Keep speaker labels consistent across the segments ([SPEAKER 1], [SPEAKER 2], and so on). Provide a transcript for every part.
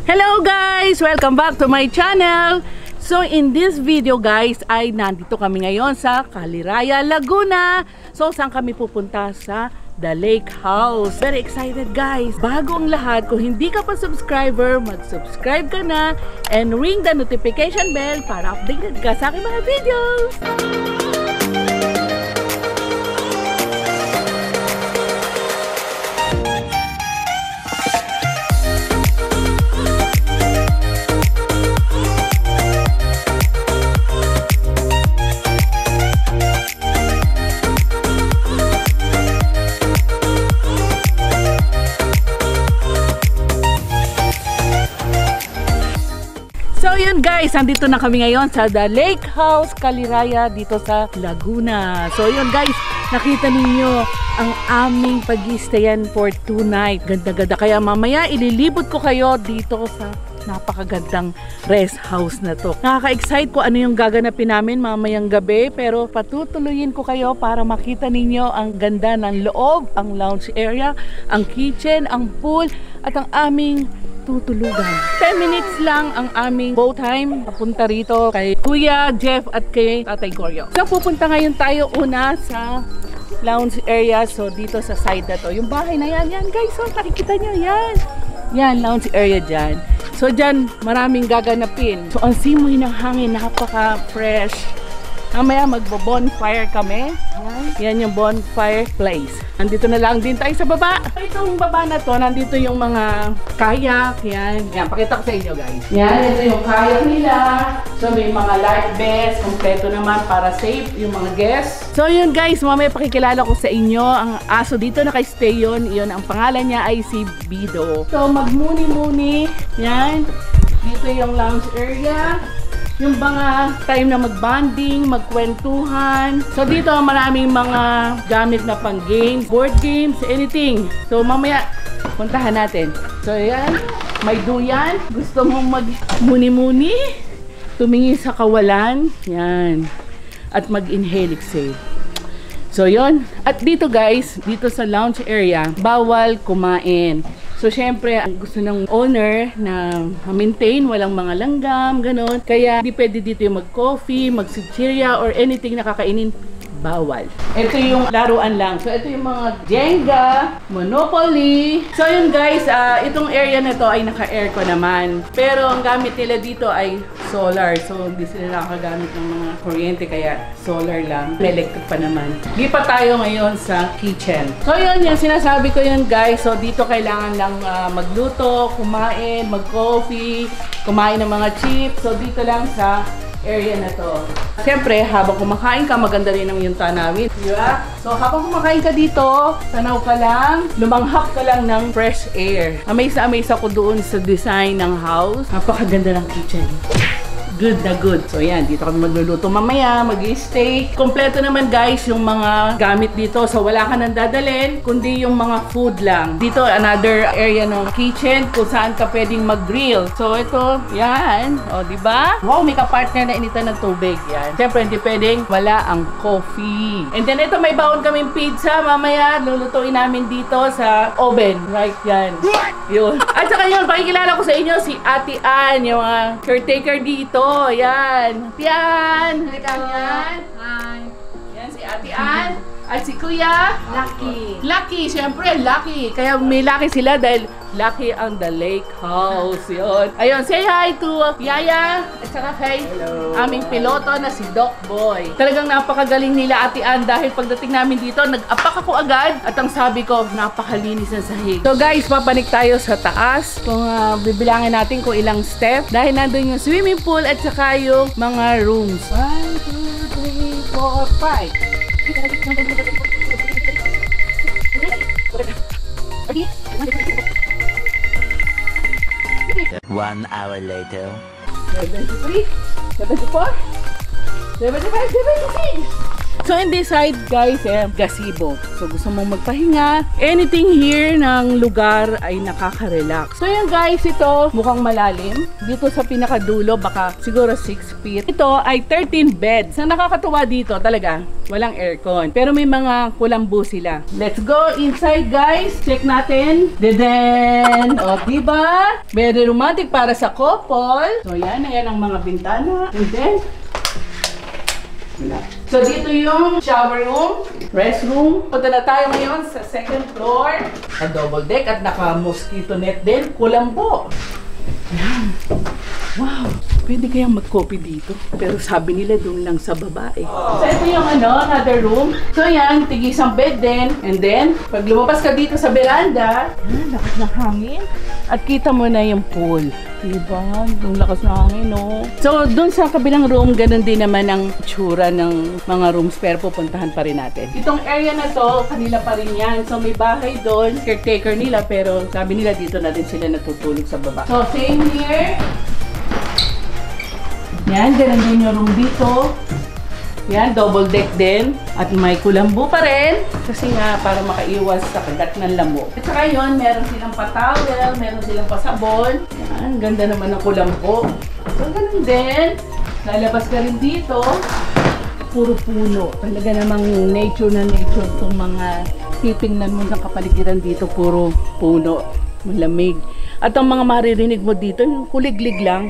[SPEAKER 1] Hello guys! Welcome back to my channel! So in this video guys ay nandito kami ngayon sa Caliraya, Laguna. So saan kami pupunta? Sa The Lake House. Very excited guys! Bago ang lahat, kung hindi ka pa subscriber, mag-subscribe ka na and ring the notification bell para updated ka sa aking mga videos! So yun guys, andito na kami ngayon sa The Lake House, Caliraya dito sa Laguna. So yun guys, nakita ninyo ang aming pag-i-stayan for 2 nights. Ganda-ganda. Kaya mamaya ililibot ko kayo dito sa napakagandang rest house na to. Nakaka-excite ko ano yung gaganapin namin mamayang gabi, pero patutuloyin ko kayo para makita ninyo ang ganda ng loob, ang lounge area, ang kitchen, ang pool, at ang aming tutulugan. 10 minutes lang ang aming boat time papunta rito kay Kuya Jeff at kay Tatay Goryo. So pupunta ngayon tayo una sa lounge area. So dito sa side na to, yung bahay na yan guys, so nakikita nyo yan lounge area dyan. So dyan maraming gaganapin. So ang simoy ng hangin napaka fresh. Mamaya magbo-bonfire kami. Yan yung bonfire place. Nandito na lang din tayo sa baba. Itong baba na to, nandito yung mga kayak. Yan, pakita ko sa inyo guys. Yan, ito yung kayak nila. So may mga life vests. Kompleto naman para safe yung mga guests. So yun guys, mamaya pakikilala ko sa inyo. Ang aso dito naka-stay yun. Yun, ang pangalan niya ay si Bido. So magmuni-muni. Yan. Dito yung lounge area. Yung mga time na mag-bonding, magkwentuhan. So dito maraming mga gamit na pang games, board games, anything. So mamaya puntahan natin. So yan, may duyan. Gusto mong mag-muni-muni, tumingin sa kawalan, yan. At mag-inhale exhale. So yon. At dito guys, dito sa lounge area, bawal kumain. So syempre, ang gusto ng owner na maintain, walang mga langgam, ganon. Kaya di pwede dito yung mag-coffee, mag-chichirya, or anything na kakainin. Bawal. Ito yung laruan lang. So ito yung mga Jenga, Monopoly. So yun guys, itong area na to ay naka-aircon naman. Pero ang gamit nila dito ay solar. So hindi sila nakagamit ng mga kuryente, kaya solar lang. Electric pa naman. Lipat tayo ngayon sa kitchen. So yun, yung sinasabi ko yun guys. So dito kailangan lang magluto, kumain, mag-coffee, kumain ng mga chips. So dito lang sa area na to. Siyempre, habang kumakain ka, maganda rin ang yung tanawin. Diba? So, habang kumakain ka dito, tanaw ka lang, lumanghak ka lang ng fresh air. Amaze na amaze ako doon sa design ng house. Napakaganda ng kitchen. Good na good. So yan, dito kami magluluto mamaya, mag-i-stay. Kompleto naman guys yung mga gamit dito. So wala ka nang dadalhin, kundi yung mga food lang. Dito, another area ng kitchen kung saan ka pwedeng mag-grill. So ito, yan. O, diba? Wow, may ka-partner na initan ng tubig. Yan. Siyempre, hindi pwedeng wala ang coffee. And then ito, may baon kaming pizza. Mamaya, lulutuin namin dito sa oven. Right, yan. Yun. At saka yun, pakikilala ko sa inyo si Ate Ann, yung mga caretaker dito. Yan. Yan. Halika yan. Hi. Yan si Ate Ann. At si Kuya
[SPEAKER 2] Lucky.
[SPEAKER 1] Lucky, syempre Lucky. Kaya may Lucky sila dahil Lucky ang The Lake House. Yun. Ayun, say hi to Yaya at saka kay aming piloto na si Doc Boy. Talagang napakagaling nila Ate Ann dahil pagdating namin dito, nag-apak ako agad at ang sabi ko, napakalinis ng sahig. So guys, papanik tayo sa taas. Kung bibilangin natin kung ilang step dahil nandun yung swimming pool at saka yung mga rooms. 1, 2, 3, 4, 5.
[SPEAKER 3] 1 hour later.
[SPEAKER 1] 73, 74, 75, 76. So in this side guys, gazebo. So gusto mong magpahinga, anything here ng lugar ay nakaka-relax. So yan guys, ito mukhang malalim. Dito sa pinakadulo, baka siguro 6 feet. Ito ay 13 beds. Ang nakakatuwa dito talaga, walang aircon. Pero may mga kulambu sila. Let's go inside guys. Check natin. Then, o diba? Very romantic para sa couple. So yan, ayan ang mga bintana. And then, so dito yung shower room, restroom. Punta na tayo ngayon sa second floor. A double deck at naka-mosquito net din. Kulambo. Yan. Wow. Pwede kayang mag-coffee dito. Pero sabi nila doon lang sa babae. So ito yung another room. So yan, tigisang bed din. And then, pag lumabas ka dito sa veranda, lakas ng hangin. At kita mo na yung pool. Diba? Yung lakas ng hangin, no? So, doon sa kabilang room, ganun din naman ang tsura ng mga rooms. Pero pupuntahan pa rin natin. Itong area na to, kanila pa rin yan. So, may bahay doon. Caretaker nila. Pero sabi nila dito na din sila natutulog sa baba. So, same here. Yan, ganun din yung room dito. Yan, double deck din. At may kulambu pa rin. Kasi nga, para makaiwas sa kagat ng lamok. At saka yun, meron silang pa-towel, meron silang pa-sabon. Yan, ganda naman ng kulambu. So, ganun din. Lalabas ka rin dito. Puro puno. Talaga namang nature na nature itong mga titingnan mo ng kapaligiran dito. Puro puno. Malamig. At ang mga maririnig mo dito, yung kuliglig lang.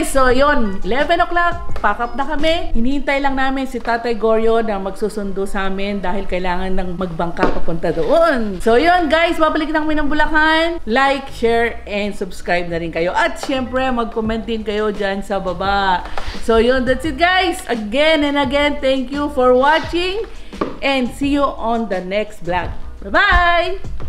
[SPEAKER 1] guys, so yun, 11 o'clock, pack up na kami. Hinihintay lang namin si Tatay Goryo na magsusundo sa amin dahil kailangan ng magbangka papunta doon. So yun guys, babalik na kami ng Bulacan. Like, share, and subscribe na rin kayo. At syempre, mag-comment din kayo dyan sa baba. So yun, that's it guys. Again and again, thank you for watching and see you on the next vlog. Bye-bye!